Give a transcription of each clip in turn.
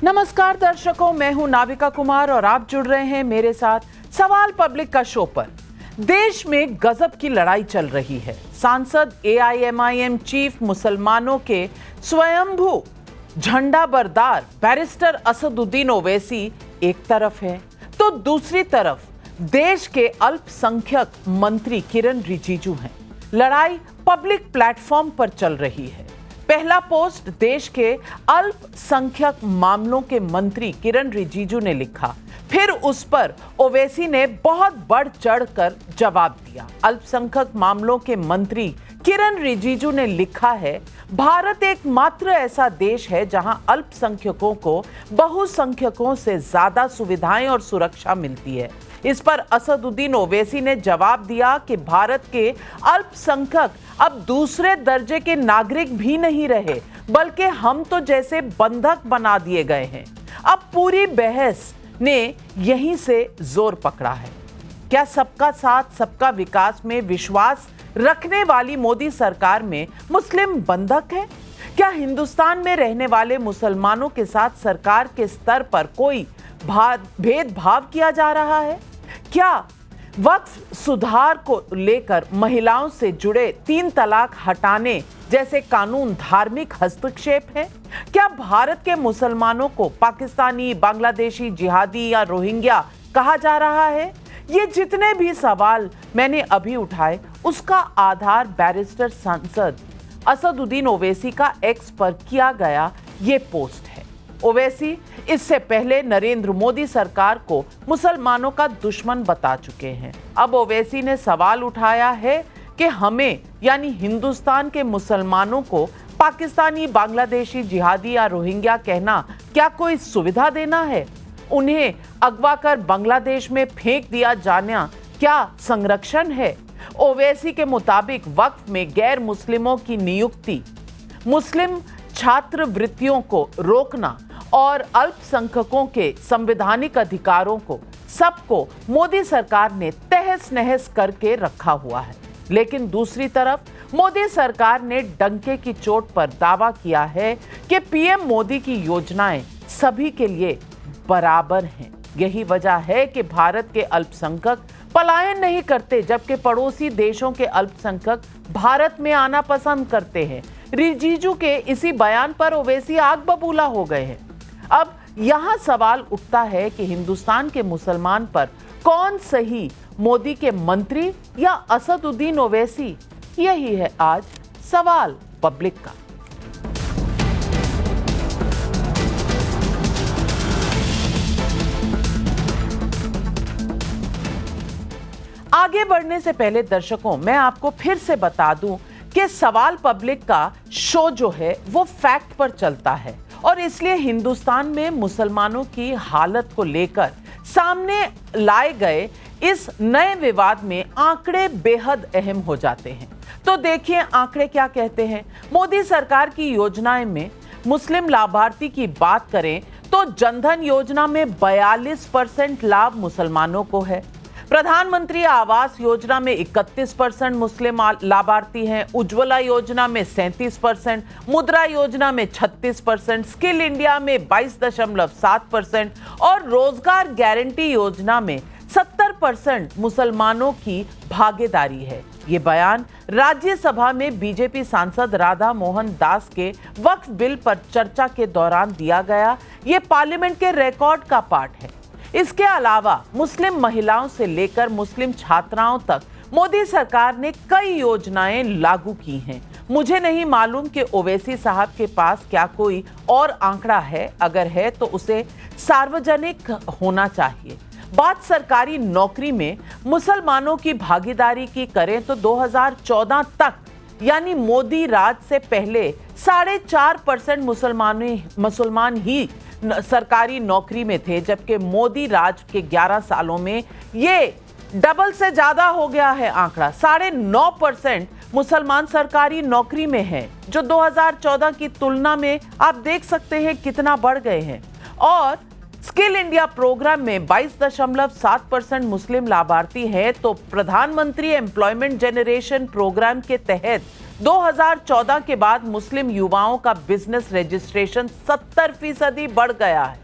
नमस्कार दर्शकों, मैं हूं नाविका कुमार और आप जुड़ रहे हैं मेरे साथ सवाल पब्लिक का शो पर। देश में गजब की लड़ाई चल रही है। सांसद एआईएमआईएम चीफ मुसलमानों के स्वयंभू झंडा बरदार बैरिस्टर असदुद्दीन ओवैसी एक तरफ है, तो दूसरी तरफ देश के अल्पसंख्यक मंत्री किरण रिजिजू हैं। लड़ाई पब्लिक प्लेटफॉर्म पर चल रही है। पहला पोस्ट देश के अल्पसंख्यक मामलों के मंत्री किरण रिजिजू ने लिखा, फिर उस पर ओवैसी ने बहुत बढ़ चढ़कर जवाब दिया। अल्पसंख्यक मामलों के मंत्री किरण रिजिजू ने लिखा है, भारत एकमात्र ऐसा देश है जहां अल्पसंख्यकों को बहुसंख्यकों से ज्यादा सुविधाएं और सुरक्षा मिलती है। इस पर असदुद्दीन ओवैसी ने जवाब दिया कि भारत के अल्पसंख्यक अब दूसरे दर्जे के नागरिक भी नहीं रहे, बल्कि हम तो जैसे बंधक बना दिए गए हैं। अब पूरी बहस ने यहीं से जोर पकड़ा है। क्या सबका साथ सबका विकास में विश्वास रखने वाली मोदी सरकार में मुस्लिम बंधक है? क्या हिंदुस्तान में रहने वाले मुसलमानों के साथ सरकार के स्तर पर कोई भेदभाव किया जा रहा है? क्या वक्फ सुधार को लेकर महिलाओं से जुड़े 3 तलाक हटाने जैसे कानून धार्मिक हस्तक्षेप है? क्या भारत के मुसलमानों को पाकिस्तानी, बांग्लादेशी, जिहादी या रोहिंग्या कहा जा रहा है? ये जितने भी सवाल मैंने अभी उठाए, उसका आधार बैरिस्टर सांसद असदुद्दीन ओवैसी का एक्स पर किया गया ये पोस्ट है। ओवैसी इससे पहले नरेंद्र मोदी सरकार को मुसलमानों का दुश्मन बता चुके हैं। अब ओवैसी ने सवाल उठाया है कि हमें यानी हिंदुस्तान के मुसलमानों को पाकिस्तानी, बांग्लादेशी, जिहादी या रोहिंग्या कहना क्या कोई सुविधा देना है? उन्हें अगवा कर बांग्लादेश में फेंक दिया जाना क्या संरक्षण है? ओवैसी के मुताबिक वक्फ में गैर मुस्लिमों की नियुक्ति, मुस्लिम छात्रवृत्तियों को रोकना और अल्पसंख्यकों के संवैधानिक अधिकारों को सबको मोदी सरकार ने तहस नहस करके रखा हुआ है। लेकिन दूसरी तरफ मोदी सरकार ने डंके की चोट पर दावा किया है कि पीएम मोदी की योजनाएं सभी के लिए बराबर हैं। यही वजह है कि भारत के अल्पसंख्यक पलायन नहीं करते, जबकि पड़ोसी देशों के अल्पसंख्यक भारत में आना पसंद करते हैं। रिजिजू के इसी बयान पर ओवैसी आग बबूला हो गए हैं। अब यहां सवाल उठता है कि हिंदुस्तान के मुसलमान पर कौन सही, मोदी के मंत्री या असदुद्दीन ओवैसी? यही है आज सवाल पब्लिक का। आगे बढ़ने से पहले दर्शकों, मैं आपको फिर से बता दूं कि सवाल पब्लिक का शो जो है वो फैक्ट पर चलता है और इसलिए हिंदुस्तान में मुसलमानों की हालत को लेकर सामने लाए गए इस नए विवाद में आंकड़े बेहद अहम हो जाते हैं। तो देखिए आंकड़े क्या कहते हैं। मोदी सरकार की योजनाएं में मुस्लिम लाभार्थी की बात करें तो जनधन योजना में 42% लाभ मुसलमानों को है। प्रधानमंत्री आवास योजना में 31% मुस्लिम लाभार्थी हैं। उज्ज्वला योजना में 37%, मुद्रा योजना में 36%, स्किल इंडिया में 22.7% और रोजगार गारंटी योजना में 70% मुसलमानों की भागीदारी है। ये बयान राज्यसभा में बीजेपी सांसद राधा मोहन दास के वक्फ बिल पर चर्चा के दौरान दिया गया। ये पार्लियामेंट के रिकॉर्ड का पार्ट है। इसके अलावा मुस्लिम महिलाओं से लेकर मुस्लिम छात्राओं तक मोदी सरकार ने कई योजनाएं लागू की हैं। मुझे नहीं मालूम कि ओवैसी साहब के पास क्या कोई और आंकड़ा है, अगर है तो उसे सार्वजनिक होना चाहिए। बात सरकारी नौकरी में मुसलमानों की भागीदारी की करें तो 2014 तक यानी मोदी राज से पहले 4.5% मुसलमान ही सरकारी नौकरी में थे, जबकि मोदी राज के 11 सालों में ये डबल से ज्यादा हो गया है आंकड़ा। 9.5% मुसलमान सरकारी नौकरी में हैं, जो 2014 की तुलना में आप देख सकते हैं कितना बढ़ गए हैं। और स्किल इंडिया प्रोग्राम में 22.7% मुस्लिम लाभार्थी हैं, तो प्रधानमंत्री एम्प्लॉयमेंट जनरेशन प्रोग्राम के तहत 2014 के बाद मुस्लिम युवाओं का बिजनेस रजिस्ट्रेशन 70% बढ़ गया है।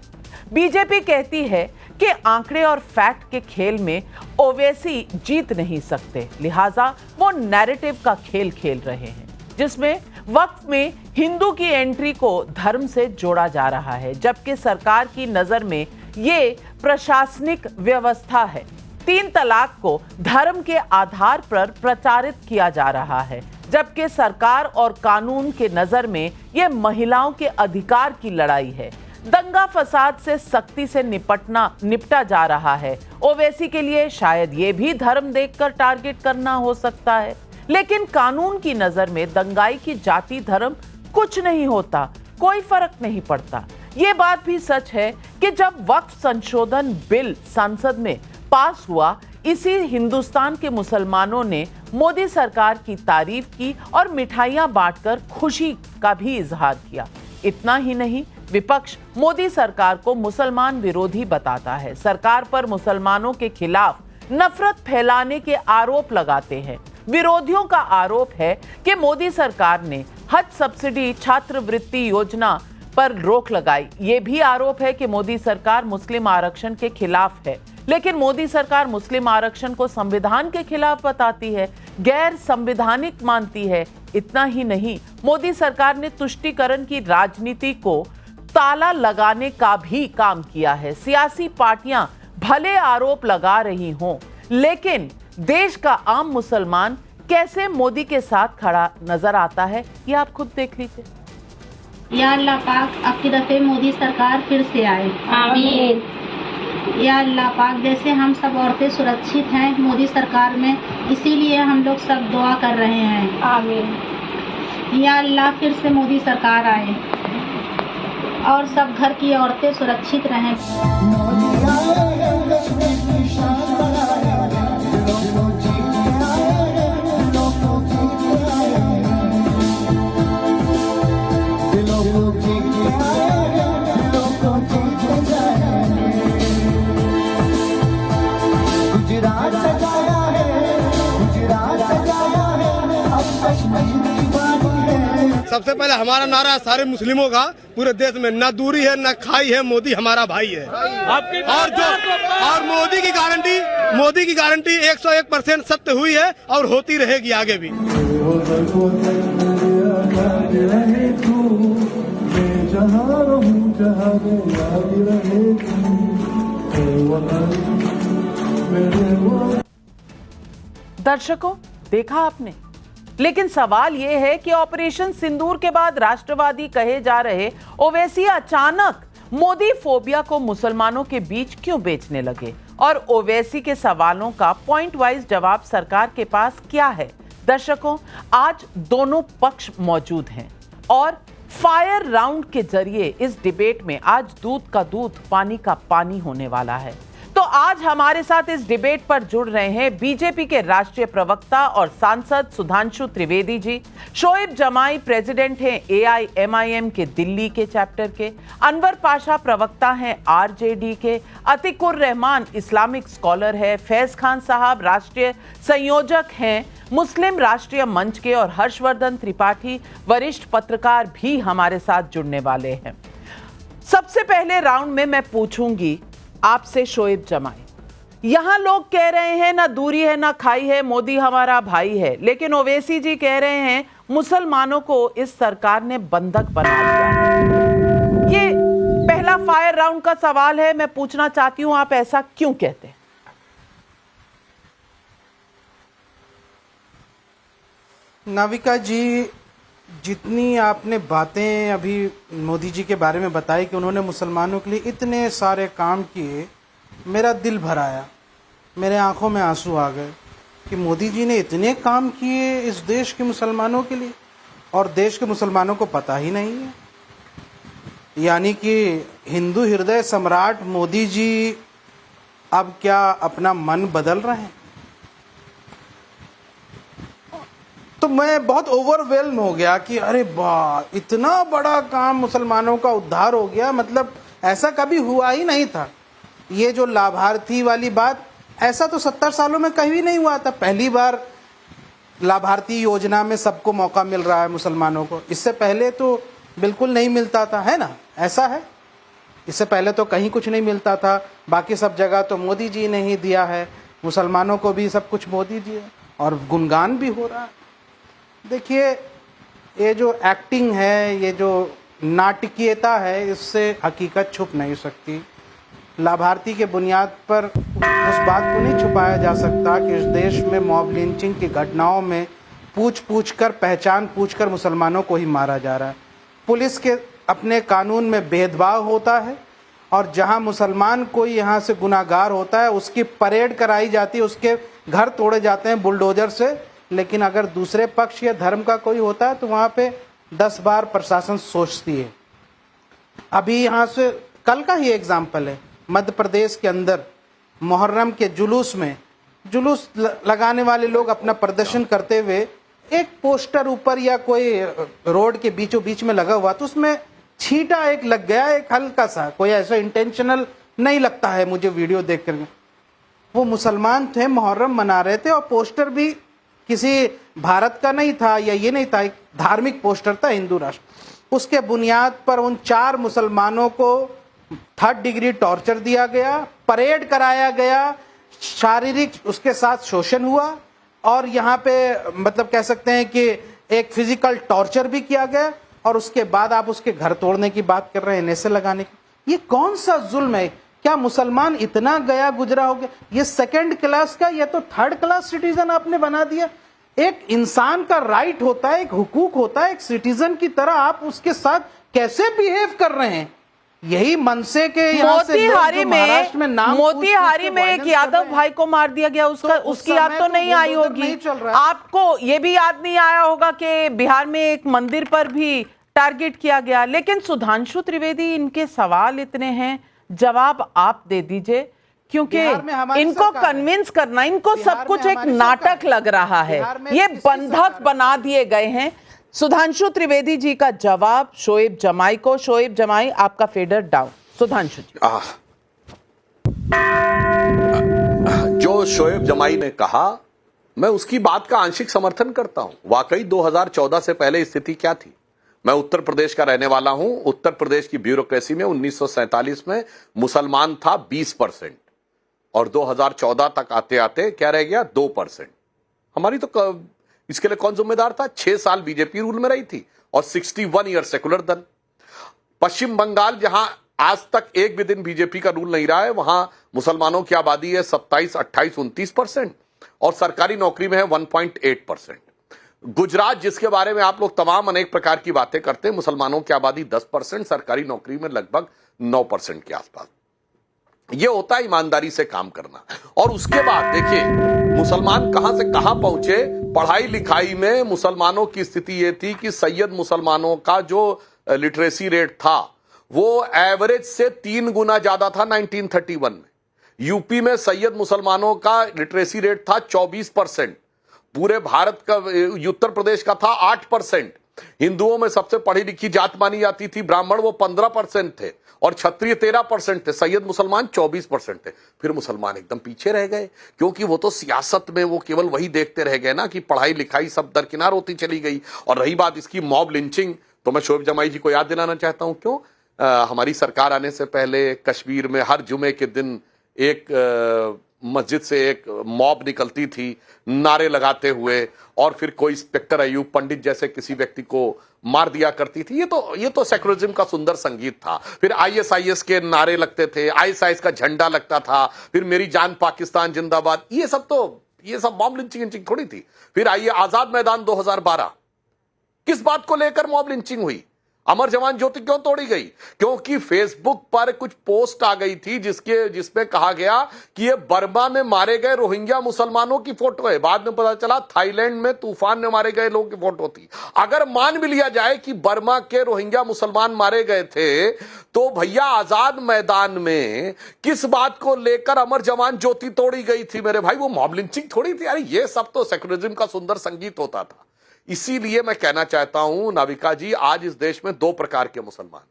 बीजेपी कहती है कि आंकड़े और फैक्ट के खेल में ओवैसी जीत नहीं सकते, लिहाजा वो नैरेटिव का खेल खेल रहे हैं, जिसमें वक्फ में हिंदू की एंट्री को धर्म से जोड़ा जा रहा है, जबकि सरकार की नजर में ये प्रशासनिक व्यवस्था है। 3 तलाक को धर्म के आधार पर प्रचारित किया जा रहा है, जबकि सरकार और कानून के नजर में यह महिलाओं के अधिकार की लड़ाई है। दंगा फसाद से सख्ती से निपटा जा रहा है। ओवैसी के लिए शायद ये भी धर्म देखकर टारगेट करना हो सकता है, लेकिन कानून की नजर में दंगाई की जाति धर्म कुछ नहीं होता, कोई फर्क नहीं पड़ता। ये बात भी सच है कि जब वक्फ संशोधन बिल संसद में पास हुआ, इसी हिंदुस्तान के मुसलमानों ने मोदी सरकार की तारीफ की और मिठाइयां बांटकर खुशी का भी इजहार किया। इतना ही नहीं, विपक्ष मोदी सरकार को मुसलमान विरोधी बताता है, सरकार पर मुसलमानों के खिलाफ नफरत फैलाने के आरोप लगाते हैं। विरोधियों का आरोप है कि मोदी सरकार ने हज सब्सिडी छात्रवृत्ति योजना पर रोक लगाई। ये भी आरोप है कि मोदी सरकार मुस्लिम आरक्षण के खिलाफ है, लेकिन मोदी सरकार मुस्लिम आरक्षण को संविधान के खिलाफ बताती है, गैर संवैधानिक मानती है। इतना ही नहीं, मोदी सरकार ने तुष्टीकरण की राजनीति को ताला लगाने का भी काम किया है। सियासी पार्टियां भले आरोप लगा रही हों, लेकिन देश का आम मुसलमान कैसे मोदी के साथ खड़ा नजर आता है, ये आप खुद देख लीजिए। या अल्लाह पाक अब की दफे मोदी सरकार फिर से आए, आमीन। या अल्लाह पाक जैसे हम सब औरतें सुरक्षित हैं मोदी सरकार में, इसीलिए हम लोग सब दुआ कर रहे हैं, आमीन। या अल्लाह फिर से मोदी सरकार आए और सब घर की औरतें सुरक्षित रहें। सबसे पहले हमारा नारा सारे मुस्लिमों का पूरे देश में, ना दूरी है ना खाई है, मोदी हमारा भाई है। और मोदी की गारंटी 101% सत्य हुई है और होती रहेगी आगे भी। दर्शकों, देखा आपने, लेकिन सवाल यह है कि ऑपरेशन सिंदूर के बाद राष्ट्रवादी कहे जा रहे ओवैसी अचानक मोदी फोबिया को मुसलमानों के बीच क्यों बेचने लगे, और ओवैसी के सवालों का पॉइंट वाइज जवाब सरकार के पास क्या है। दर्शकों, आज दोनों पक्ष मौजूद हैं और फायर राउंड के जरिए इस डिबेट में आज दूध का दूध पानी का पानी होने वाला है। तो आज हमारे साथ इस डिबेट पर जुड़ रहे हैं बीजेपी के राष्ट्रीय प्रवक्ता और सांसद सुधांशु त्रिवेदी जी, शोएब जमाई प्रेसिडेंट हैं AIMIM के दिल्ली के चैप्टर के, अनवर पाशा प्रवक्ता हैं RJD के, अतिकुर रहमान इस्लामिक स्कॉलर है, फैज खान साहब राष्ट्रीय संयोजक हैं मुस्लिम राष्ट्रीय मंच के, और हर्षवर्धन त्रिपाठी वरिष्ठ पत्रकार भी हमारे साथ जुड़ने वाले हैं। सबसे पहले राउंड में मैं पूछूंगी आपसे शोएब जमाई, यहां लोग कह रहे हैं ना दूरी है ना खाई है, मोदी हमारा भाई है, लेकिन ओवैसी जी कह रहे हैं मुसलमानों को इस सरकार ने बंधक बना दिया। ये पहला फायर राउंड का सवाल है, मैं पूछना चाहती हूं आप ऐसा क्यों कहते हैं? नाविका जी, जितनी आपने बातें अभी मोदी जी के बारे में बताई कि उन्होंने मुसलमानों के लिए इतने सारे काम किए, मेरा दिल भर आया, मेरे आंखों में आंसू आ गए कि मोदी जी ने इतने काम किए इस देश के मुसलमानों के लिए और देश के मुसलमानों को पता ही नहीं है। यानी कि हिंदू हृदय सम्राट मोदी जी अब क्या अपना मन बदल रहे हैं? तो मैं बहुत ओवरवेल्म हो गया कि अरे वाह, इतना बड़ा काम मुसलमानों का उद्धार हो गया, मतलब ऐसा कभी हुआ ही नहीं था। ये जो लाभार्थी वाली बात, ऐसा तो 70 सालों में कभी नहीं हुआ था। पहली बार लाभार्थी योजना में सबको मौका मिल रहा है मुसलमानों को। इससे पहले तो बिल्कुल नहीं मिलता था, है ना? ऐसा है, इससे पहले तो कहीं कुछ नहीं मिलता था। बाकी सब जगह तो मोदी जी ने ही दिया है, मुसलमानों को भी सब कुछ मोदी जी है, और गुणगान भी हो रहा है। देखिए, ये जो एक्टिंग है, ये जो नाटकीयता है, इससे हकीकत छुप नहीं सकती। लाभार्थी के बुनियाद पर उस बात को नहीं छुपाया जा सकता कि इस देश में मॉब लिंचिंग की घटनाओं में पहचान पूछकर मुसलमानों को ही मारा जा रहा है। पुलिस के अपने कानून में भेदभाव होता है, और जहां मुसलमान कोई यहाँ से गुनाहगार होता है उसकी परेड कराई जाती है, उसके घर तोड़े जाते हैं बुलडोजर से। लेकिन अगर दूसरे पक्ष या धर्म का कोई होता है तो वहाँ पे 10 बार प्रशासन सोचती है। अभी यहाँ से कल का ही एग्जाम्पल है, मध्य प्रदेश के अंदर मुहर्रम के जुलूस में जुलूस लगाने वाले लोग अपना प्रदर्शन करते हुए एक पोस्टर ऊपर या कोई रोड के बीचों बीच में लगा हुआ, तो उसमें छींटा एक लग गया, एक हल्का सा, कोई ऐसा इंटेंशनल नहीं लगता है मुझे वीडियो देख कर। वो मुसलमान थे, मुहर्रम मना रहे थे, और पोस्टर भी किसी भारत का नहीं था या ये नहीं था, एक धार्मिक पोस्टर था, हिंदू राष्ट्र। उसके बुनियाद पर उन 4 मुसलमानों को 3rd डिग्री टॉर्चर दिया गया, परेड कराया गया, शारीरिक उसके साथ शोषण हुआ, और यहाँ पे मतलब कह सकते हैं कि एक फिजिकल टॉर्चर भी किया गया, और उसके बाद आप उसके घर तोड़ने की बात कर रहे हैं, नेसे लगाने की। ये कौन सा जुल्म है? क्या मुसलमान इतना गया गुजरा हो गया? ये 2nd क्लास का या तो 3rd क्लास सिटीजन आपने बना दिया। एक इंसान का राइट होता है, एक हुकूक होता है, एक सिटीजन की तरह आप उसके साथ कैसे बिहेव कर रहे हैं? यही मनसे के मोतीहारी में एक यादव भाई को मार दिया गया, उसकी याद तो नहीं आई होगी आपको। ये भी याद नहीं आया होगा कि बिहार में एक मंदिर पर भी टारगेट किया गया। लेकिन सुधांशु त्रिवेदी, इनके सवाल इतने हैं, जवाब आप दे दीजिए, क्योंकि इनको कन्विंस करना, इनको सब कुछ एक नाटक लग रहा है, ये बंधक बना दिए गए हैं। सुधांशु त्रिवेदी जी का जवाब शोएब जमाई को। शोएब जमाई, आपका फेडर डाउन। सुधांशु जी, जो शोएब जमाई ने कहा, मैं उसकी बात का आंशिक समर्थन करता हूं। वाकई 2014 से पहले स्थिति क्या थी? मैं उत्तर प्रदेश का रहने वाला हूं। उत्तर प्रदेश की ब्यूरोक्रेसी में 1947 में मुसलमान था 20%, और 2014 तक आते आते क्या रह गया? 2%। हमारी तो इसके लिए कौन जिम्मेदार था? 6 साल बीजेपी रूल में रही थी, और 61 ईयर सेकुलर दल। पश्चिम बंगाल, जहां आज तक एक भी दिन बीजेपी का रूल नहीं रहा है, वहां मुसलमानों की आबादी है 27, 28, 29%, और सरकारी नौकरी में है 1.8%। गुजरात, जिसके बारे में आप लोग तमाम अनेक प्रकार की बातें करते हैं, मुसलमानों की आबादी 10%, सरकारी नौकरी में लगभग 9% के आसपास। यह होता है ईमानदारी से काम करना। और उसके बाद देखिए, मुसलमान कहां से कहां पहुंचे। पढ़ाई लिखाई में मुसलमानों की स्थिति यह थी कि सैयद मुसलमानों का जो लिटरेसी रेट था वो एवरेज से 3 गुना ज्यादा था 1931 में। यूपी में सैयद मुसलमानों का लिटरेसी रेट था 24%, पूरे भारत का, उत्तर प्रदेश का था 8%। हिंदुओं में सबसे पढ़ी लिखी जात मानी जाती थी ब्राह्मण, वो 15% थे, और क्षत्रिय 13% थे, सैयद मुसलमान 24% थे। फिर मुसलमान एकदम पीछे रह गए, क्योंकि वो तो सियासत में वो केवल वही देखते रह गए ना कि पढ़ाई लिखाई सब दरकिनार होती चली गई। और रही बात इसकी मॉब लिंचिंग, तो मैं शोएब जमाई जी को याद दिलाना चाहता हूं, क्यों हमारी सरकार आने से पहले कश्मीर में हर जुमे के दिन एक मस्जिद से एक मॉब निकलती थी नारे लगाते हुए, और फिर कोई इंस्पेक्टर अयूब पंडित जैसे किसी व्यक्ति को मार दिया करती थी। ये तो सेकुलरिज्म का सुंदर संगीत था। फिर ISIS के नारे लगते थे, ISIS का झंडा लगता था, फिर मेरी जान पाकिस्तान जिंदाबाद। ये सब मॉब लिंचिंग थोड़ी थी। फिर आइए आजाद मैदान 2012, किस बात को लेकर मॉब लिंचिंग हुई? अमर जवान ज्योति क्यों तोड़ी गई? क्योंकि फेसबुक पर कुछ पोस्ट आ गई थी जिसमें कहा गया कि ये बर्मा में मारे गए रोहिंग्या मुसलमानों की फोटो है। बाद में पता चला थाईलैंड में तूफान में मारे गए लोगों की फोटो थी। अगर मान भी लिया जाए कि बर्मा के रोहिंग्या मुसलमान मारे गए थे, तो भैया आजाद मैदान में किस बात को लेकर अमर जवान ज्योति तोड़ी गई थी मेरे भाई? वो मॉब लिंचिंग थोड़ी थी। अरे ये सब तो सेकुलरिज्म का सुंदर संगीत होता था। इसीलिए मैं कहना चाहता हूं नाविका जी, आज इस देश में 2 प्रकार के मुसलमान,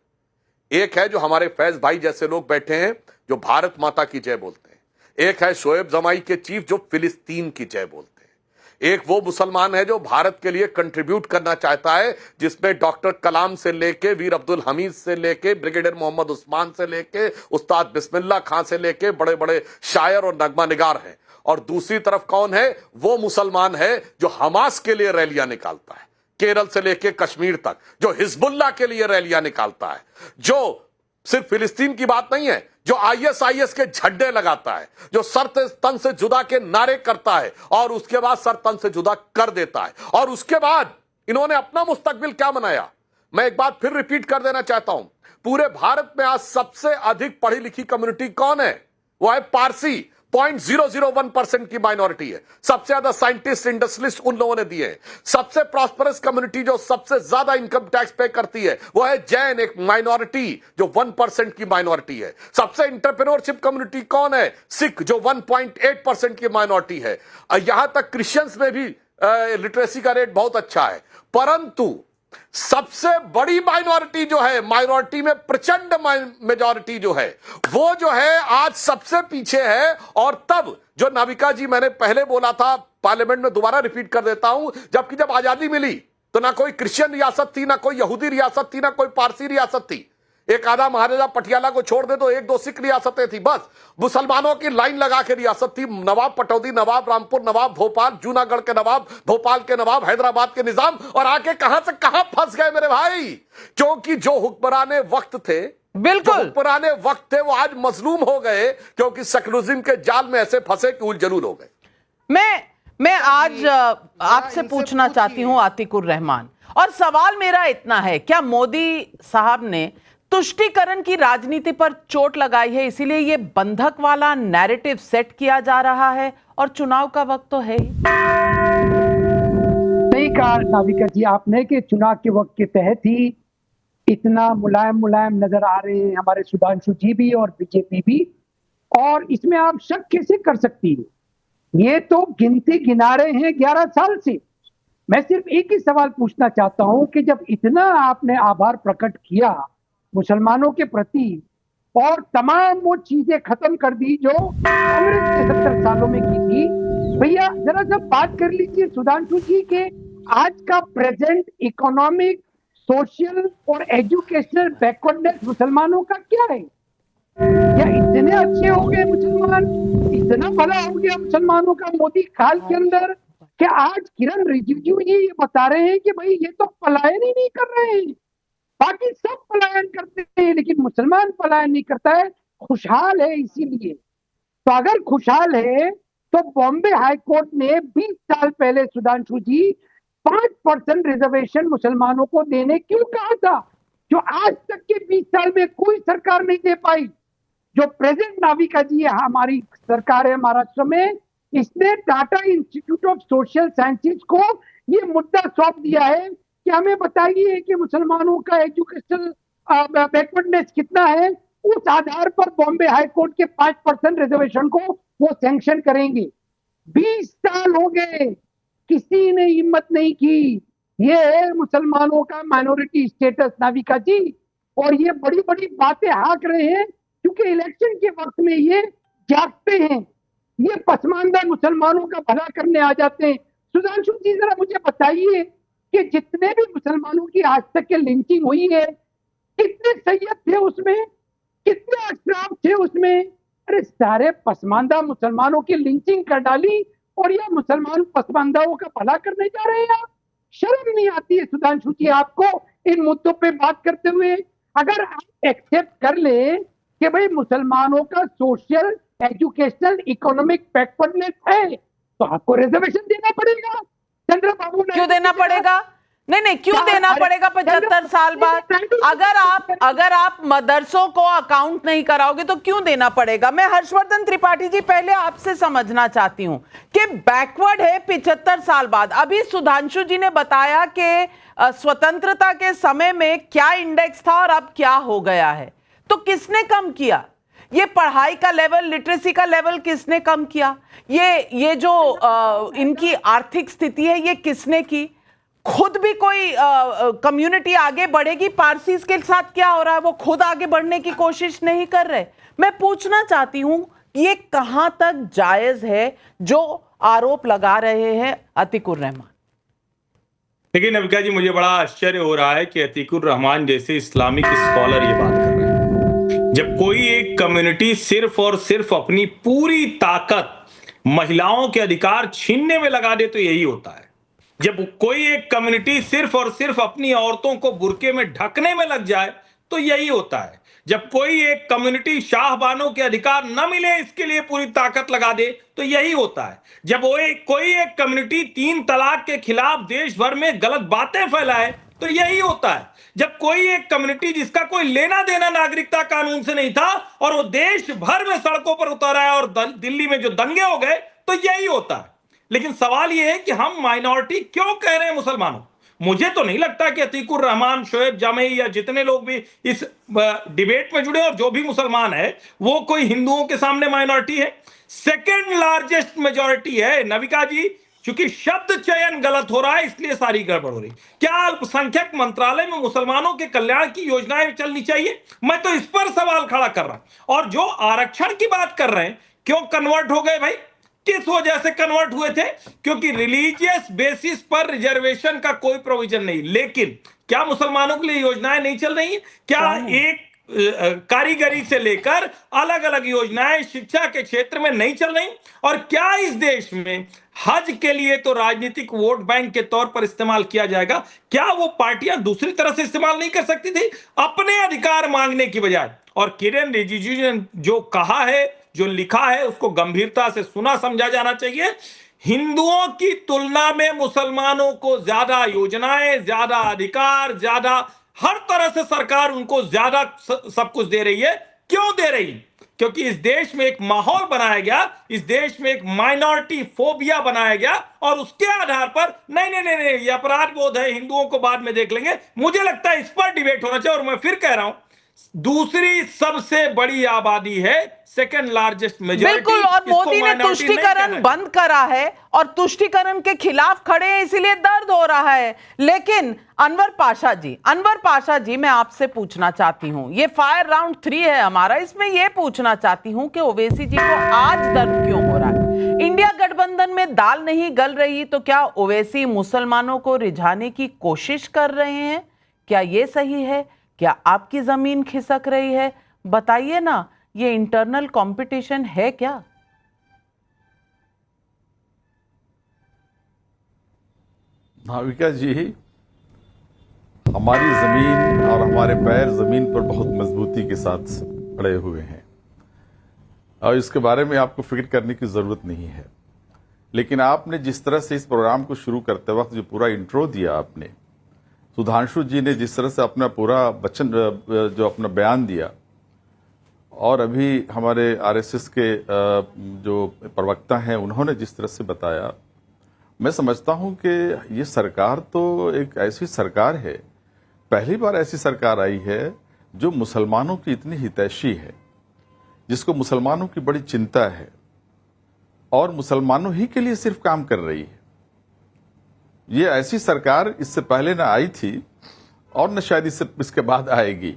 एक है जो हमारे फैज भाई जैसे लोग बैठे हैं जो भारत माता की जय बोलते हैं, एक है शोएब जमाई के चीफ जो फिलिस्तीन की जय बोलते हैं। एक वो मुसलमान है जो भारत के लिए कंट्रीब्यूट करना चाहता है, जिसमें डॉक्टर कलाम से लेके वीर अब्दुल हमीद से लेके ब्रिगेडियर मोहम्मद उस्मान से लेके उस्ताद बिस्मिल्लाह खां से लेके बड़े बड़े शायर और नगमा निगार हैं। और दूसरी तरफ कौन है? वो मुसलमान है जो हमास के लिए रैलियां निकालता है, केरल से लेके कश्मीर तक, जो हिजबुल्लाह के लिए रैलियां निकालता है, जो सिर्फ फिलिस्तीन की बात नहीं है, जो आईएसआईएस के झंडे लगाता है, जो सर तन से जुदा के नारे करता है और उसके बाद सर तन से जुदा कर देता है। और उसके बाद इन्होंने अपना मुस्तकबिल क्या बनाया, मैं एक बात फिर रिपीट कर देना चाहता हूं। पूरे भारत में आज सबसे अधिक पढ़ी लिखी कम्युनिटी कौन है? वो है पारसी। 0.001% की माइनॉरिटी है। सबसे ज्यादा साइंटिस्ट, इंडस्ट्रियलिस्ट उन लोगों ने दिए हैं। सबसे प्रॉस्परस कम्युनिटी जो सबसे ज्यादा इनकम टैक्स पे करती है वो है जैन, एक माइनॉरिटी जो 1% की माइनॉरिटी है। सबसे एंटरप्रेन्योरशिप कम्युनिटी कौन है? सिख, जो 1.8% की माइनॉरिटी है। यहां तक क्रिश्चियंस में भी लिटरेसी का रेट बहुत अच्छा है। परंतु सबसे बड़ी माइनॉरिटी जो है, माइनॉरिटी में प्रचंड मेजॉरिटी जो है, वो जो है आज सबसे पीछे है। और तब जो नाविका जी मैंने पहले बोला था, पार्लियामेंट में दोबारा रिपीट कर देता हूं, जब आजादी मिली तो ना कोई क्रिश्चियन रियासत थी, ना कोई यहूदी रियासत थी, ना कोई पारसी रियासत थी। एक आधा महाराजा पटियाला को छोड़ दे तो 1-2 सिख रियासतें थी, बस मुसलमानों की लाइन लगा के रियासत थी। नवाब पटौदी, नवाब रामपुर, नवाब भोपाल, जूनागढ़ के नवाब, भोपाल के नवाब, हैदराबाद के निजाम, और आके कहां से कहां फंस गए मेरे भाई। क्योंकि जो हुक्मराने वक्त थे, बिल्कुल पुराने वक्त थे, वो आज मजलूम हो गए क्योंकि सेकुलरिज्म के जाल में ऐसे फंसे कि उलझलूल हो गए। मैं आज आपसे पूछना चाहती हूं आतिकुर रहमान, और सवाल मेरा इतना है, क्या मोदी साहब ने तुष्टीकरण की राजनीति पर चोट लगाई है, इसीलिए ये बंधक वाला नैरेटिव सेट किया जा रहा है और चुनाव का वक्त तो है ही? सही कहा नाविका जी आपने कि चुनाव के वक्त के तहत ही इतना मुलायम नजर आ रहे हैं हमारे सुधांशु जी भी और बीजेपी भी। और इसमें आप शक कैसे कर सकती है? ये तो गिनती गिना रहे हैं 11 साल से। मैं सिर्फ एक ही सवाल पूछना चाहता हूं कि जब इतना आपने आभार प्रकट किया मुसलमानों के प्रति और तमाम वो चीजें खत्म कर दी जो कांग्रेस ने 70 सालों में की थी, भैया जरा सा बात कर लीजिए सुधांशु जी के आज का प्रेजेंट इकोनॉमिक, सोशल और एजुकेशनल बैकवर्डनेस मुसलमानों का क्या है? क्या इतने अच्छे हो गए मुसलमान, इतना भला हो गया मुसलमानों का मोदी काल के अंदर कि आज किरण रिजिजू जी ये बता रहे हैं कि भाई ये तो पलायन ही नहीं कर रहे हैं, बाकी सब पलायन करते हैं लेकिन मुसलमान पलायन नहीं करता है, खुशहाल है। इसीलिए तो अगर खुशहाल है तो बॉम्बे हाई कोर्ट ने 20 साल पहले सुधांशु जी 5% रिजर्वेशन मुसलमानों को देने क्यों कहा था, जो आज तक के 20 साल में कोई सरकार नहीं दे पाई। जो प्रेजेंट नाविका जी है, हमारी सरकार है महाराष्ट्र में, इसने Tata institute of social sciences को ये मुद्दा सौंप दिया है कि हमें बताइए कि मुसलमानों का एजुकेशनल बैकवर्डनेस कितना है, उस आधार पर बॉम्बे हाई कोर्ट के 5% रिजर्वेशन को वो सैंक्शन करेंगे। 20 साल हो गए, किसी ने हिम्मत नहीं की। ये है मुसलमानों का माइनॉरिटी स्टेटस नाविका जी, और ये बड़ी बड़ी बातें हाँक रहे हैं क्योंकि इलेक्शन के वक्त में ये जागते हैं, ये पसमानदा मुसलमानों का भला करने आ जाते हैं। सुधांशु जी जरा मुझे बताइए कि जितने भी मुसलमानों की आज तक के लिंचिंग हुई है, कितने सैयद थे उसमें, कितने अशराफ थे उसमें? अरे सारे पसमानदा मुसलमानों की लिंचिंग कर डाली और ये मुसलमान पसमानदाओं का भला करने जा रहे हैं। शर्म नहीं आती है सुधांशु जी आपको इन मुद्दों पे बात करते हुए? अगर आप एक्सेप्ट कर ले कि भाई मुसलमानों का सोशल, एजुकेशनल, इकोनॉमिक बैकवर्डनेस है तो आपको रिजर्वेशन देना पड़ेगा। चंद्रबाबू क्यों देना पड़ेगा? नहीं, क्यों देना पड़ेगा 75 साल बाद? अगर आप मदरसों को अकाउंट नहीं कराओगे तो क्यों देना पड़ेगा? मैं हर्षवर्धन त्रिपाठी जी पहले आपसे समझना चाहती हूं कि बैकवर्ड है 75 साल बाद। अभी सुधांशु जी ने बताया कि स्वतंत्रता के समय में क्या इंडेक्स था और अब क्या हो गया है, तो किसने कम किया? ये पढ़ाई का लेवल, लिटरेसी का लेवल किसने कम किया? ये जो इनकी आर्थिक स्थिति है ये किसने की? खुद भी कोई कम्युनिटी आगे बढ़ेगी? पारसीज के साथ क्या हो रहा है, वो खुद आगे बढ़ने की कोशिश नहीं कर रहे। मैं पूछना चाहती हूं ये कहां तक जायज है जो आरोप लगा रहे हैं अतीकुर रहमान? देखिए नविका जी, मुझे बड़ा आश्चर्य हो रहा है कि अतीकुर रहमान जैसे इस्लामिक स्कॉलर ये बात कर रहे हैं। जब कोई एक कम्युनिटी सिर्फ और सिर्फ अपनी पूरी ताकत महिलाओं के अधिकार छीनने में लगा दे तो यही होता है। जब कोई एक कम्युनिटी सिर्फ और सिर्फ अपनी औरतों को बुर्के में ढकने में लग जाए तो यही होता है। जब कोई एक कम्युनिटी शाहबानों के अधिकार न मिले इसके लिए पूरी ताकत लगा दे तो यही होता है। जब कोई एक कम्युनिटी 3 तलाक के खिलाफ देश भर में गलत बातें फैलाए तो यही होता है। जब कोई एक कम्युनिटी जिसका कोई लेना देना नागरिकता कानून से नहीं था और वो देश भर में सड़कों पर उतर आया और दिल्ली में जो दंगे हो गए तो यही होता है। लेकिन सवाल यह है कि हम माइनॉरिटी क्यों कह रहे हैं मुसलमानों? मुझे तो नहीं लगता कि अतीकुर रहमान, शोएब जामई या जितने लोग भी इस डिबेट में जुड़े और जो भी मुसलमान है वो कोई हिंदुओं के सामने माइनॉरिटी है। सेकेंड लार्जेस्ट मेजॉरिटी है नविका जी। क्योंकि शब्द चयन गलत हो रहा है इसलिए सारी गड़बड़ हो रही। क्या अल्पसंख्यक मंत्रालय में मुसलमानों के कल्याण की योजनाएं चलनी चाहिए? मैं तो इस पर सवाल खड़ा कर रहा हूं। और जो आरक्षण की बात कर रहे हैं, क्यों कन्वर्ट हो गए भाई? किस वजह से कन्वर्ट हुए थे? क्योंकि रिलीजियस बेसिस पर रिजर्वेशन का कोई प्रोविजन नहीं। लेकिन क्या मुसलमानों के लिए योजनाएं नहीं चल रही हैं? क्या एक कारीगरी से लेकर अलग अलग योजनाएं शिक्षा के क्षेत्र में नहीं चल रही? और क्या इस देश में हज के लिए तो राजनीतिक वोट बैंक के तौर पर इस्तेमाल किया जाएगा? क्या वो पार्टियां दूसरी तरह से इस्तेमाल नहीं कर सकती थी अपने अधिकार मांगने की बजाय? और किरेन रिजिजू ने जो कहा है, जो लिखा है, उसको गंभीरता से सुना समझा जाना चाहिए। हिंदुओं की तुलना में मुसलमानों को ज्यादा योजनाएं, ज्यादा अधिकार, ज्यादा हर तरह से सरकार उनको ज्यादा सब कुछ दे रही है। क्यों दे रही? क्योंकि इस देश में एक माहौल बनाया गया, इस देश में एक माइनॉरिटी फोबिया बनाया गया और उसके आधार पर नहीं, ये अपराध बोध है, हिंदुओं को बाद में देख लेंगे। मुझे लगता है इस पर डिबेट होना चाहिए। और मैं फिर कह रहा हूं, दूसरी सबसे बड़ी आबादी है, सेकेंड लार्जेस्ट मेजॉरिटी। बिल्कुल, और मोदी ने तुष्टीकरण बंद करा है और तुष्टीकरण के खिलाफ खड़े हैं, इसीलिए दर्द हो रहा है। लेकिन अनवर पाशा जी मैं आपसे पूछना चाहती हूं, ये फायर राउंड 3 है हमारा, इसमें यह पूछना चाहती हूं कि ओवैसी जी को आज दर्द क्यों हो रहा है? इंडिया गठबंधन में दाल नहीं गल रही तो क्या ओवैसी मुसलमानों को रिझाने की कोशिश कर रहे हैं? क्या यह सही है? क्या आपकी जमीन खिसक रही है? बताइए ना, ये इंटरनल कंपटीशन है क्या? नाविका जी, हमारी जमीन और हमारे पैर जमीन पर बहुत मजबूती के साथ पड़े हुए हैं और इसके बारे में आपको फिक्र करने की जरूरत नहीं है। लेकिन आपने जिस तरह से इस प्रोग्राम को शुरू करते वक्त जो पूरा इंट्रो दिया आपने, सुधांशु जी ने जिस तरह से अपना पूरा वचन जो अपना बयान दिया, और अभी हमारे आरएसएस के जो प्रवक्ता हैं उन्होंने जिस तरह से बताया, मैं समझता हूं कि ये सरकार तो एक ऐसी सरकार है, पहली बार ऐसी सरकार आई है जो मुसलमानों की इतनी हितैषी है, जिसको मुसलमानों की बड़ी चिंता है और मुसलमानों ही के लिए सिर्फ काम कर रही है। ये ऐसी सरकार इससे पहले न आई थी और न शायद इसके बाद आएगी।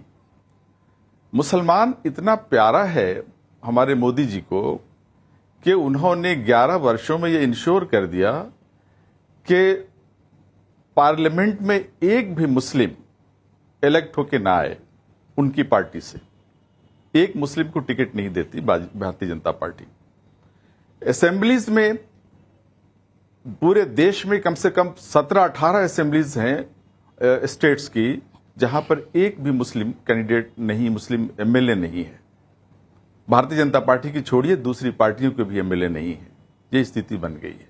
मुसलमान इतना प्यारा है हमारे मोदी जी को कि उन्होंने 11 वर्षों में ये इंश्योर कर दिया कि पार्लियामेंट में एक भी मुस्लिम इलेक्ट होके ना आए उनकी पार्टी से। एक मुस्लिम को टिकट नहीं देती भारतीय जनता पार्टी। असेंबलीज में पूरे देश में कम से कम 17-18 असेंबलीज हैं स्टेट्स की जहां पर एक भी मुस्लिम कैंडिडेट नहीं, मुस्लिम एमएलए नहीं है। भारतीय जनता पार्टी की छोड़िए, दूसरी पार्टियों के भी एमएलए नहीं है। ये स्थिति बन गई है।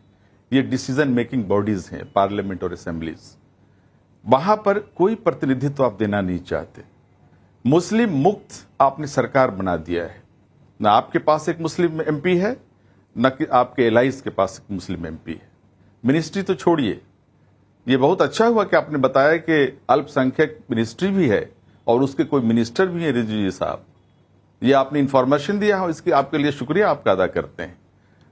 ये डिसीजन मेकिंग बॉडीज हैं, पार्लियामेंट और असेंबलीज, वहां पर कोई प्रतिनिधित्व आप देना नहीं चाहते। मुस्लिम मुक्त आपने सरकार बना दिया है। न आपके पास एक मुस्लिम एमपी है, न कि आपके एलाइज के पास एक मुस्लिम एमपी है। मिनिस्ट्री तो छोड़िए, ये बहुत अच्छा हुआ कि आपने बताया कि अल्पसंख्यक मिनिस्ट्री भी है और उसके कोई मिनिस्टर भी हैं, रिजवी साहब। ये आपने इंफॉर्मेशन दिया है, इसकी आपके लिए शुक्रिया आपका अदा करते हैं।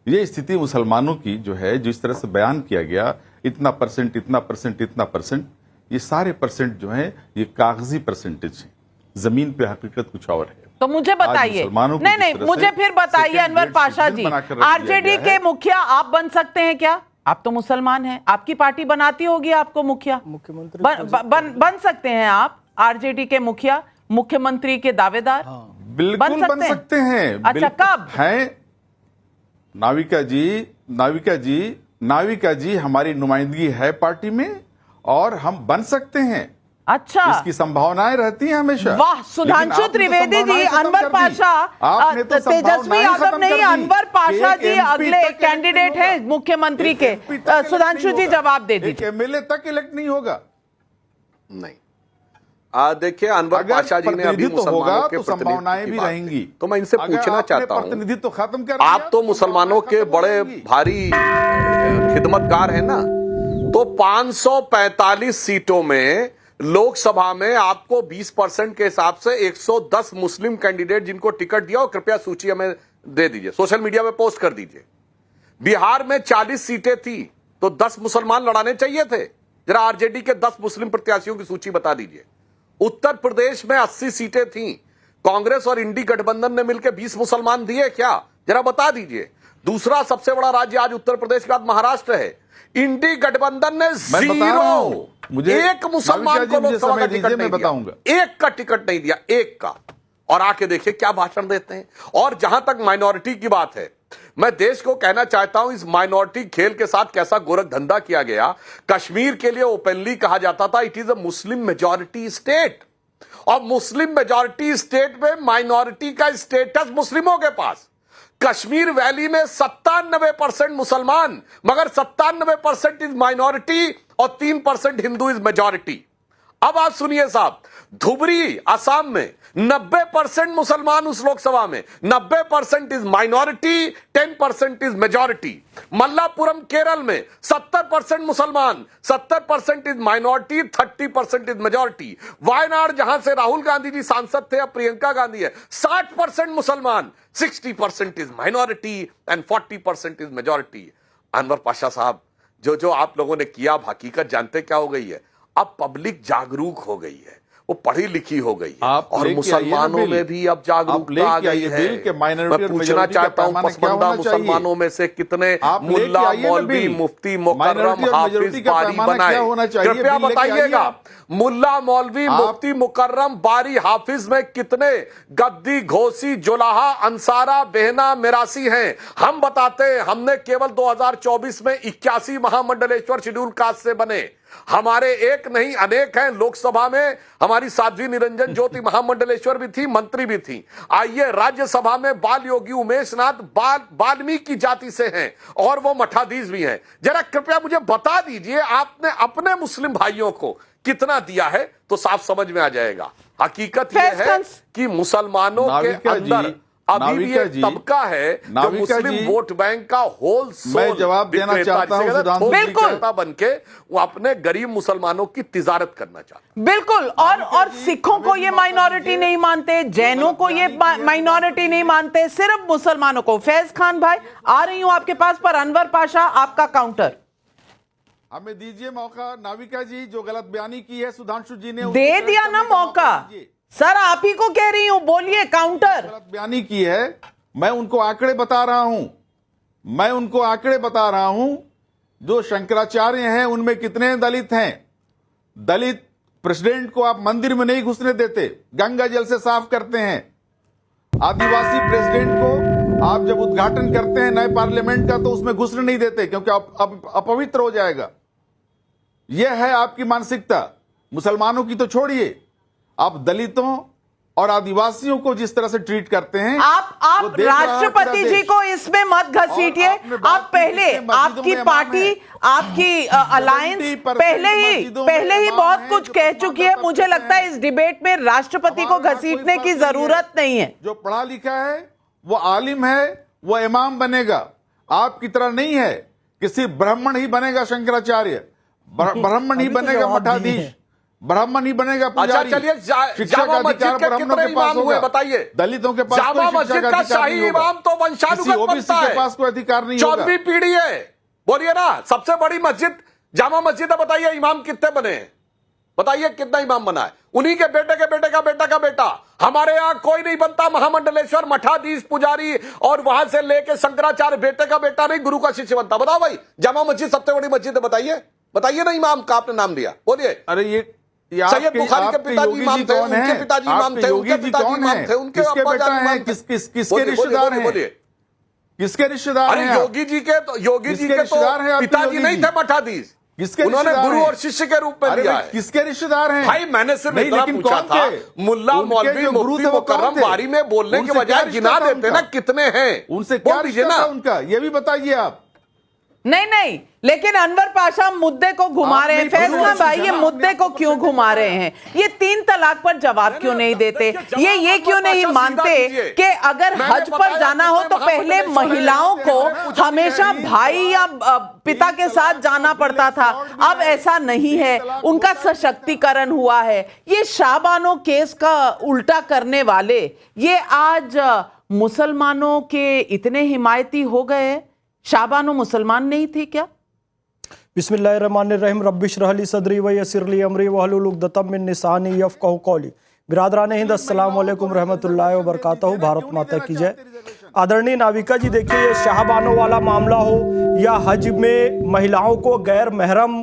ये स्थिति मुसलमानों की जो है, जिस तरह से बयान किया गया, इतना परसेंट, इतना परसेंट, इतना परसेंट, ये सारे परसेंट जो है ये कागजी परसेंटेज है। जमीन पे हकीकत कुछ और है। तो मुझे बताइए, नहीं, मुझे फिर बताइए अनवर पाशा जी, आरजेडी के मुखिया आप बन सकते हैं क्या? आप तो मुसलमान हैं, आपकी पार्टी बनाती होगी आपको मुखिया, मुख्यमंत्री बन सकते हैं आप? आरजेडी के मुखिया, मुख्यमंत्री के दावेदार बिल्कुल बन सकते हैं। अच्छा, कब हैं? नाविका जी हमारी नुमाइंदगी है पार्टी में और हम बन सकते हैं। अच्छा, इसकी संभावनाएं रहती हैं हमेशा। वाह, सुधांशु त्रिवेदी जी, अनवर पाशा, तेजस्वी यादव नहीं, अनवर पाशा जी अगले कैंडिडेट है मुख्यमंत्री के। सुधांशु जी जवाब दे दीजिए। एमएलए तक इलेक्ट नहीं होगा। नहीं, देखिए अनवर पाशा जी ने अभी मुसलमानों के संभावनाएं भी रहेंगी। तो मैं इनसे पूछना चाहता हूं, प्रतिनिधित्व खत्म कर, आप तो मुसलमानों के बड़े भारी खिदमतगार हैं ना, तो 545 सीटों में लोकसभा में आपको 20% के हिसाब से 110 मुस्लिम कैंडिडेट जिनको टिकट दिया, और कृपया सूची हमें दे दीजिए, सोशल मीडिया में पोस्ट कर दीजिए। बिहार में 40 सीटें थी तो 10 मुसलमान लड़ाने चाहिए थे। जरा आरजेडी के 10 मुस्लिम प्रत्याशियों की सूची बता दीजिए। उत्तर प्रदेश में 80 सीटें थी, कांग्रेस और इंडी गठबंधन ने मिलकर 20 मुसलमान दिए क्या? जरा बता दीजिए। दूसरा सबसे बड़ा राज्य आज उत्तर प्रदेश के बाद महाराष्ट्र है। इंडी गठबंधन ने 0, मुझे एक मुसलमान को लोकसभा का टिकट नहीं दिया, एक का टिकट नहीं दिया, एक का। और आके देखिए क्या भाषण देते हैं। और जहां तक माइनॉरिटी की बात है, मैं देश को कहना चाहता हूं इस माइनॉरिटी खेल के साथ कैसा गोरख धंधा किया गया। कश्मीर के लिए ओपनली कहा जाता था it is a Muslim majority state, और मुस्लिम मेजॉरिटी स्टेट में माइनॉरिटी का स्टेटस मुस्लिमों के पास। कश्मीर वैली में 97% मुसलमान, मगर 97% इज माइनॉरिटी और 3% हिंदू इज मेजॉरिटी। अब आप सुनिए साहब, धुबरी असम में 90% मुसलमान उस लोकसभा में, 90% is minority, 10% is majority. Malappuram Kerala में 70% मुसलमान, 70% is minority, 30% is majority. Wayanad जहां से राहुल गांधी जी सांसद थे, अब प्रियंका गांधी है, 60% मुसलमान, 60% is minority and 40% is majority. Anwar Pasha साहब, जो आप लोगों ने किया, अब हकीकत जानते क्या हो गई है? अब पब्लिक जागरूक हो गई है, वो पढ़ी लिखी हो गई है, और मुसलमानों में भी अब जागरूकता आ गई है। मैं पूछना चाहता हूं, पसमानदा मुसलमानों में से कितने मुल्ला, मौलवी, मुफ्ती, मुकर्रम, हाफिज, बारी बनाए? कृपया बताइएगा, मुल्ला, मौलवी, मुफ्ती, मुकर्रम, बारी, हाफिज में कितने गद्दी, घोसी, जुलाहा, अंसारा, बेहना, मिरासी हैं? हम बताते हैं, हमने केवल 2024 में 81 महामंडलेश्वर शेड्यूल कास्ट से बने। हमारे एक नहीं अनेक हैं। लोकसभा में हमारी साध्वी निरंजन ज्योति महामंडलेश्वर भी थी, मंत्री भी थी। आइए, राज्यसभा में बाल योगी उमेश नाथ वाल्मीकि जाति से हैं, और वो मठाधीश भी हैं। जरा कृपया मुझे बता दीजिए, आपने अपने मुस्लिम भाइयों को कितना दिया है, तो साफ समझ में आ जाएगा। हकीकत यह है कि मुसलमानों के अंदर अभी भी एक तबका है जो मुस्लिम वोट बैंक का होल सोल, मैं जवाब देना चाहता हूं, बिल्कुल बन के वो अपने गरीब मुसलमानों की तिजारत करना चाहते। बिल्कुल, और सिखों को ये माइनॉरिटी नहीं मानते, जैनों को ये माइनॉरिटी नहीं मानते, सिर्फ मुसलमानों को। फैज खान भाई, आ रही हूं आपके पास, पर अनवर पाशा आपका काउंटर। हमें दीजिए मौका। नाविका जी जो गलत बयानी की है सुधांशु जी ने, दे दिया ना मौका सर, आप ही को कह रही हूं, बोलिए काउंटर। गलत बयानी की है, मैं उनको आंकड़े बता रहा हूं, जो शंकराचार्य हैं उनमें कितने दलित हैं। दलित प्रेसिडेंट को आप मंदिर में नहीं घुसने देते, गंगा जल से साफ करते हैं। आदिवासी प्रेसिडेंट को आप जब उद्घाटन करते हैं नए पार्लियामेंट का, तो उसमें घुसने नहीं देते क्योंकि अपवित्र हो जाएगा। यह है आपकी मानसिकता। मुसलमानों की तो छोड़िए, आप दलितों और आदिवासियों को जिस तरह से ट्रीट करते हैं, आप राष्ट्रपति जी को इसमें मत घसीटिए। आप पहले, आपकी पार्टी, आपकी अलायंस पहले ही बहुत कुछ कह चुकी है। मुझे लगता है इस डिबेट में राष्ट्रपति को घसीटने की जरूरत नहीं है। जो पढ़ा लिखा है वो आलिम है, वो इमाम बनेगा। आपकी तरह नहीं है कि सिर्फ ब्राह्मण ही बनेगा शंकराचार्य, ब्राह्मण ही बनेगा मठाधीश, ब्राह्मण ही बनेगा पुजारी। चलिए, जामा मस्जिद के कितने इमाम हुए बताइए? दलितों के पास जामा मस्जिद का शाही इमाम तो वंशानुगत बनता है, के पास कोई अधिकार नहीं होगा। 14वीं पीढ़ी है, बोलिए ना। सबसे बड़ी मस्जिद जामा मस्जिद है, बताइए इमाम कितने बने हैं? बताइए कितना इमाम बना है? उन्हीं के बेटे के बेटे का बेटा का बेटा। हमारे यहां कोई नहीं बनता महामंडलेश्वर, मठाधीश, पुजारी और वहां से लेके शंकराचार्य बेटे का बेटा नहीं गुरु का शिष्य बनता। बताओ भाई, जामा मस्जिद सबसे बड़ी मस्जिद है, बताइए ना इमाम का आपने नाम दिया, बोलिए। अरे ये सैयद बुखारी के पिताजी इमाम थे, उनके पिताजी इमाम थे, उनके पिताजी इमाम थे, उनके अब्बाजान इमाम थे। किसके रिश्तेदार हैं? बोलिए किसके रिश्तेदार हैं? योगी जी के तो पिताजी नहीं थे मठाधीश, उन्होंने गुरु और शिष्य के रूप में लिया है। किसके रिश्तेदार हैं भाई? मैंने सिर्फ इतना पूछा था, मुल्ला मौलवी मुफ्ती मुकर्रम बारी में बोलने के बजाय गिना देते ना कितने हैं, उनसे क्या रिश्ता था उनका, ये भी बताइए आप। नहीं, लेकिन अनवर पाशा मुद्दे को घुमा रहे हैं। फैज खान भाई, ये मुद्दे को क्यों घुमा रहे हैं? ये 3 तलाक पर जवाब क्यों नहीं देते? ये क्यों नहीं मानते कि अगर हज पर जाना हो तो पहले महिलाओं को हमेशा भाई या पिता के साथ जाना पड़ता था, अब ऐसा नहीं है, उनका सशक्तिकरण हुआ है। ये शाहबानो केस का उल्टा करने वाले ये आज मुसलमानों के इतने हिमायती हो गए। शाहबानो मुसलमान नहीं थी क्या? बिस्मिल्लाहिर्रहमानिर्रहीम रब्बिश रहली सदरी व यसिरली अमरी वहलुल उक़दतम मिन लिसानी यफ़क़हू क़ौली। बिरादरान हिंद, अस्सलाम वालेकुम रहमतुल्लाहि व बरकातहू। भारत माता की जय। आदरणीय नाविका जी, देखिए, ये शाहबानो वाला मामला हो या हज में महिलाओं को गैर महरम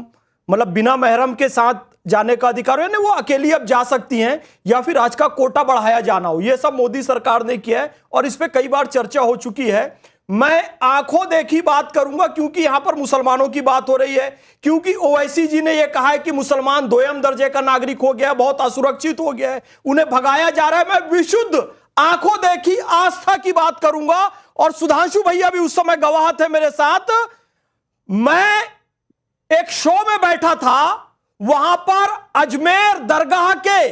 मतलब बिना महरम के साथ जाने का अधिकार है, वो अकेली अब जा सकती हैं, या फिर हज का कोटा बढ़ाया जाना हो, ये सब मोदी सरकार ने किया है और इस पर कई बार चर्चा हो चुकी है। मैं आंखों देखी बात करूंगा क्योंकि यहां पर मुसलमानों की बात हो रही है, क्योंकि ओवैसी जी ने यह कहा है कि मुसलमान 2ym दर्जे का नागरिक हो गया, बहुत असुरक्षित हो गया है, उन्हें भगाया जा रहा है। मैं विशुद्ध आंखों देखी आस्था की बात करूंगा और सुधांशु भैया भी उस समय गवाह थे मेरे साथ। मैं एक शो में बैठा था, वहां पर अजमेर दरगाह के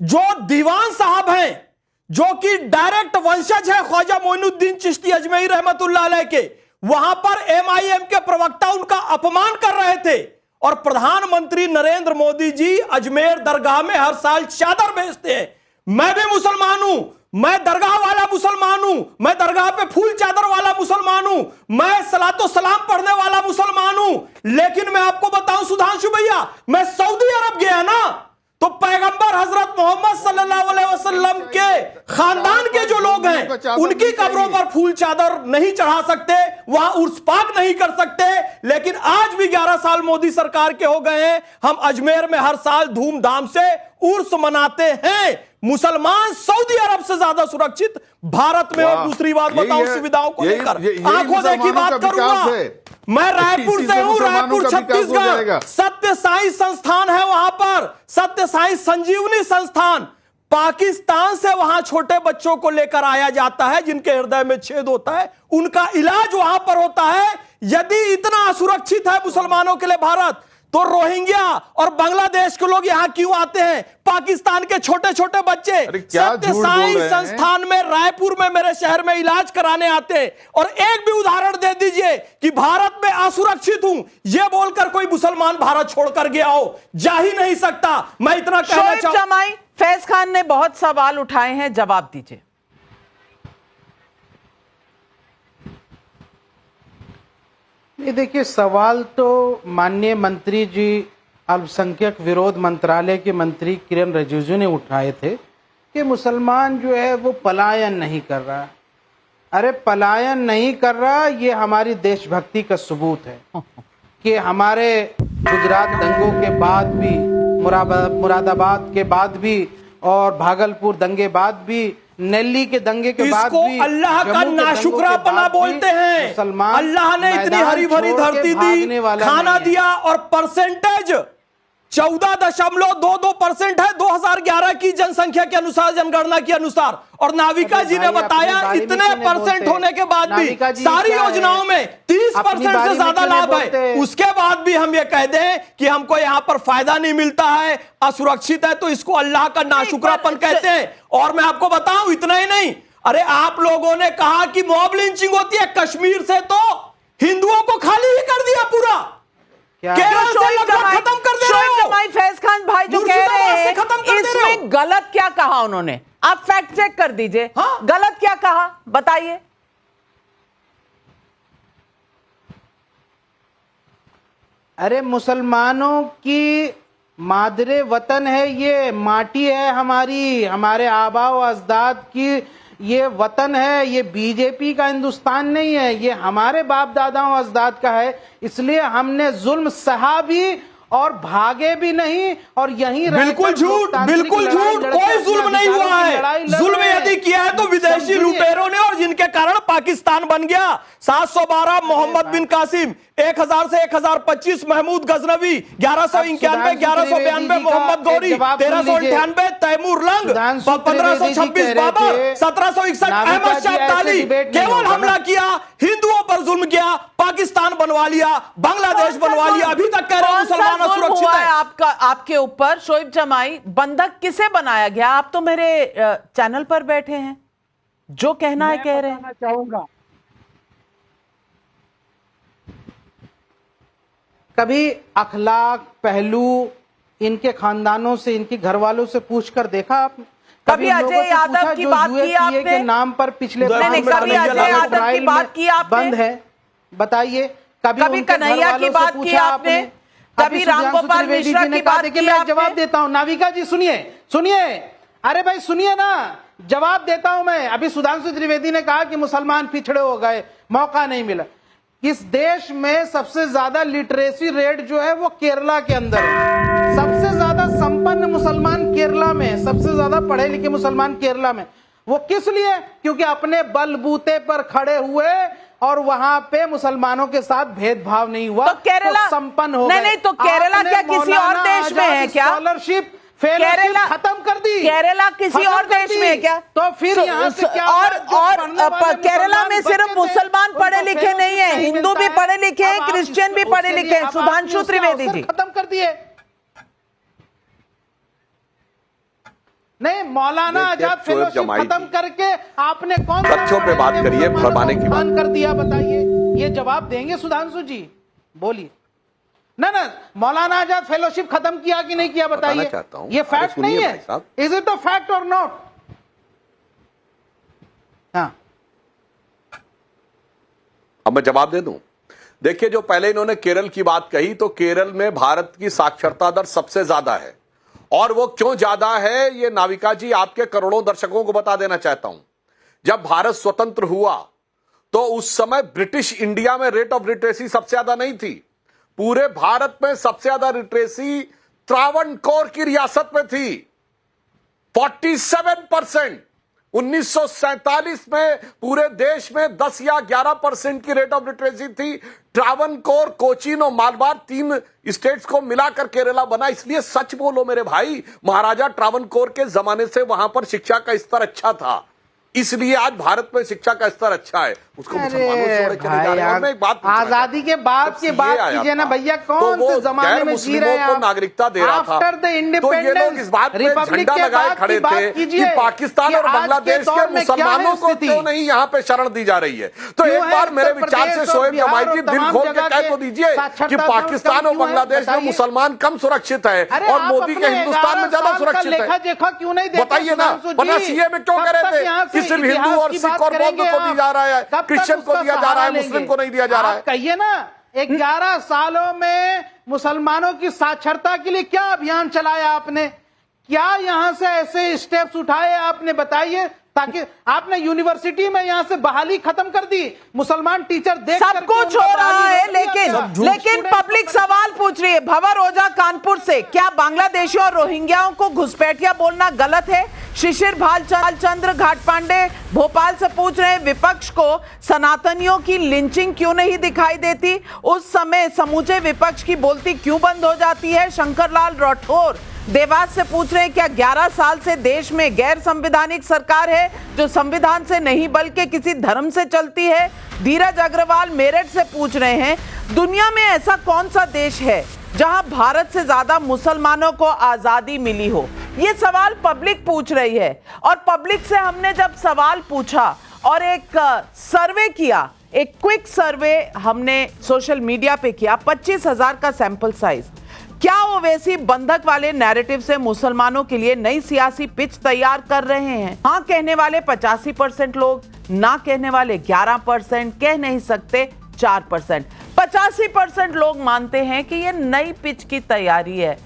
जो दीवान साहब हैं, जो कि डायरेक्ट वंशज है ख्वाजा मोइनुद्दीन चिश्ती अजमेरी रहमतुल्लाह अलैह के, वहां पर MIM के प्रवक्ता उनका अपमान कर रहे थे और प्रधानमंत्री नरेंद्र मोदी जी अजमेर दरगाह में हर साल चादर भेजते हैं। मैं भी मुसलमान हूं, मैं दरगाह वाला मुसलमान हूं, मैं दरगाह पे फूल चादर वाला मुसलमान हूं, मैं सलातो सलाम पढ़ने वाला मुसलमान हूं। लेकिन मैं आपको बताऊं सुधांशु भैया, मैं सऊदी अरब गया ना, तो पैगंबर हजरत मोहम्मद सल्लल्लाहु अलैहि वसल्लम के खानदान के जो लोग हैं उनकी कब्रों पर फूल चादर नहीं चढ़ा सकते, वहां उर्स पाक नहीं कर सकते। लेकिन आज भी 11 साल मोदी सरकार के हो गए हैं, हम अजमेर में हर साल धूमधाम से उर्स मनाते हैं। मुसलमान सऊदी अरब से ज्यादा सुरक्षित भारत में। और दूसरी बात बताऊं, सुविधाओं को लेकर आंखों देखी बात करूंगा। मैं रायपुर से हूं, रायपुर छत्तीसगढ़। सत्य साई संस्थान है वहां पर, सत्य साई संजीवनी संस्थान। पाकिस्तान से वहां छोटे बच्चों को लेकर आया जाता है जिनके हृदय में छेद होता है, उनका इलाज वहां पर होता है। यदि इतना असुरक्षित है मुसलमानों के लिए भारत, तो रोहिंग्या और बांग्लादेश के लोग यहां क्यों आते हैं? पाकिस्तान के छोटे छोटे बच्चे सत्य साई संस्थान में रायपुर में मेरे शहर में इलाज कराने आते हैं। और एक भी उदाहरण दे दीजिए कि भारत में असुरक्षित हूं यह बोलकर कोई मुसलमान भारत छोड़कर गया हो, जा ही नहीं सकता। मैं इतना कहना चाहूंगा। फैज खान ने बहुत सवाल उठाए हैं, जवाब दीजिए। ये देखिए, सवाल तो माननीय मंत्री जी अल्पसंख्यक विरोध मंत्रालय के मंत्री किरण रिजिजू ने उठाए थे कि मुसलमान जो है वो पलायन नहीं कर रहा। अरे पलायन नहीं कर रहा, ये हमारी देशभक्ति का सबूत है कि हमारे गुजरात दंगों के बाद भी, मुरादाबाद के बाद भी और भागलपुर दंगे बाद भी, नेल्ली के दंगे के बाद भी अल्लाह का नाशुक्रापना बोलते हैं। अल्लाह ने इतनी हरी भरी धरती दी, खाना दिया और परसेंटेज 14.22% है 2011 की जनसंख्या के अनुसार, जनगणना के अनुसार। और नाविका जी ने बताया इतने परसेंट होने के बाद भी सारी योजनाओं में 30% से ज्यादा लाभ है। उसके बाद भी हम ये कह दें कि हमको यहां पर फायदा नहीं मिलता है, असुरक्षित है, तो इसको अल्लाह का नाशुक्रापन कहते हैं। और मैं आपको बताऊं, इतना ही नहीं, अरे आप लोगों ने कहा कि मॉब लिंचिंग होती है कश्मीर से, तो हिंदुओं को खाली ही कर दिया पूरा। खत्म कर दे रहे हो। फैज खान भाई जो कह रहे हैं इसमें गलत क्या कहा उन्होंने, आप फैक्ट चेक कर दीजिए। गलत क्या कहा बताइए। अरे मुसलमानों की मादरे वतन है, ये माटी है हमारी, हमारे आबा व अजदाद की ये वतन है। ये बीजेपी का हिंदुस्तान नहीं है, ये हमारे बाप दादाओं अजदाद का है। इसलिए हमने जुल्म सहा भी और भागे भी नहीं, और यहीं बिल्कुल झूठ, बिल्कुल झूठ, कोई जुल्म नहीं हुआ है। जुल्म यदि किया है तो विदेशी लुटेरों ने, और जिनके कारण पाकिस्तान बन गया। 712 मोहम्मद बिन कासिम, 1000 से 1025 महमूद गजनवी, 1191 1192 मोहम्मद गौरी, 1398 तैमूर लंग, 1526 बाबर, 1761 अहमद शाह अब्दाली। केवल हमला किया, हिंदुओं पर जुल्म किया, पाकिस्तान बनवा लिया, बांग्लादेश बनवा लिया। अभी तक कह रहे हैं मुसलमान सुरक्षित है। आपका आपके ऊपर शोएब जमाई, बंधक किसे बनाया गया? आप तो मेरे चैनल पर बैठे हैं, जो कहना है कह रहे हैं। चाहूंगा कभी अखलाक पहलू इनके खानदानों से, इनके घर वालों से पूछकर देखा आपने? कभी अजय यादव की बात की आपने? के नाम पर पिछले कभी अजय यादव की बात की आपने? बंद है, बताइए। कभी कन्हैया की बात की आपने? कभी रामगोपाल मिश्रा की बात की? मैं जवाब देता हूं, नाविका जी सुनिए, सुनिए, अरे भाई सुनिए ना, जवाब देता हूं मैं। अभी सुधांशु त्रिवेदी ने कहा कि मुसलमान पिछड़े हो गए, मौका नहीं मिला। इस देश में सबसे ज्यादा लिटरेसी रेट जो है वो केरला के अंदर है। सबसे ज्यादा संपन्न मुसलमान केरला में, सबसे ज्यादा पढ़े लिखे मुसलमान केरला में। वो किस लिए? क्योंकि अपने बलबूते पर खड़े हुए और वहां पे मुसलमानों के साथ भेदभाव नहीं हुआ, तो केरला संपन्न हो गए। नहीं, तो केरला क्या किसी और देश में है क्या? स्कॉलरशिप केरला खत्म कर दी। केरला किसी और देश में है क्या? तो फिर यहाँ से क्या? और केरला में सिर्फ मुसलमान पढ़े लिखे नहीं है, हिंदू भी पढ़े लिखे हैं, क्रिश्चियन भी पढ़े लिखे हैं। सुधांशु त्रिवेदी जी, खत्म कर दिए। नहीं, मौलाना आजाद फेलोशिप खत्म करके आपने कौन तथ्यों पे बात करिए, भरमाने की बात कर दिया? बताइए, ये जवाब देंगे सुधांशु जी? बोलिए ना। मौलाना आजाद फेलोशिप खत्म किया कि नहीं किया? बताइए। ये फैक्ट नहीं है? इज इट अ फैक्ट और नॉट? हाँ, अब मैं जवाब दे दूं। देखिए, जो पहले इन्होंने केरल की बात कही, तो केरल में भारत की साक्षरता दर सबसे ज्यादा है। और वो क्यों ज्यादा है, ये नाविका जी आपके करोड़ों दर्शकों को बता देना चाहता हूं। जब भारत स्वतंत्र हुआ तो उस समय ब्रिटिश इंडिया में रेट ऑफ लिटरेसी सबसे ज्यादा नहीं थी। पूरे भारत में सबसे ज्यादा लिटरेसी त्रावणकोर की रियासत में थी, 47%। 1947 में पूरे देश में 10 या 11% की रेट ऑफ लिटरेसी थी। ट्रावनकोर, कोचीन और मालबार, 3 स्टेट्स को मिलाकर केरला बना। इसलिए सच बोलो मेरे भाई, महाराजा ट्रावनकोर के जमाने से वहां पर शिक्षा का स्तर अच्छा था, इसलिए आज भारत में शिक्षा का स्तर अच्छा है। उसको मुसलमानों से जोड़े चले जा रहे हैं। और मैं एक बात आजादी के बाद की बात कीजिए ना भैया, कौन से जमाने में जी रहे हैं आप? नागरिकता दे रहा था, तो ये लोग इस बात पे झंडा लगाए खड़े थे कि पाकिस्तान और बांग्लादेश के मुसलमानों को क्यों नहीं यहाँ पे शरण दी जा रही है। तो एक बार मेरे विचार से शोएब जमाई जी दिल खोल के कह तो दीजिए कि पाकिस्तान और बांग्लादेश में मुसलमान कम सुरक्षित है और मोदी के हिंदुस्तान में ज्यादा सुरक्षित है। क्यों नहीं बताइए ना, वरना सीए में क्यों कह रहे थे कि सिर्फ हिंदू और सिख और बौद्ध को दी जा रहा है, क्रिश्चियन को दिया जा रहा है, मुस्लिम को नहीं दिया जा रहा है? कहिए ना, 11 सालों में मुसलमानों की साक्षरता के लिए क्या अभियान चलाया आपने? क्या यहां से ऐसे स्टेप्स उठाए आपने? बताइए, ताकि आपने यूनिवर्सिटी में यहां से बहाली खत्म कर दी, मुसलमान टीचर देख सब कुछ हो रहा है, लेकिन पब्लिक सवाल पूछ रही है। भंवर ओझा कानपुर से, क्या बांग्लादेशियों और रोहिंग्याओं को घुसपैठिया बोलना गलत है? शिशिर भालचंद्र घाटपांडे भोपाल से पूछ रहे हैं, विपक्ष को सनातनियों की लिंचिंग क्यों नहीं दिखाई देती? उस समय समूचे विपक्ष की बोलती क्यों बंद हो जाती है? शंकरलाल राठौर देवास से पूछ रहे हैं, क्या 11 साल से देश में गैर संवैधानिक सरकार है जो संविधान से नहीं बल्कि किसी धर्म से चलती है? धीरज अग्रवाल मेरठ से पूछ रहे हैं, दुनिया में ऐसा कौन सा देश है जहां भारत से ज्यादा मुसलमानों को आजादी मिली हो? ये सवाल पब्लिक पूछ रही है। और पब्लिक से हमने जब सवाल पूछा और एक सर्वे किया, एक क्विक सर्वे हमने सोशल मीडिया पे किया, 25,000 का सैंपल साइज। क्या ओवैसी बंधक वाले नैरेटिव से मुसलमानों के लिए नई सियासी पिच तैयार कर रहे हैं? हाँ कहने वाले 85% लोग, ना कहने वाले 11%, कह नहीं सकते 4%। 85% लोग मानते हैं कि यह नई पिच की तैयारी है।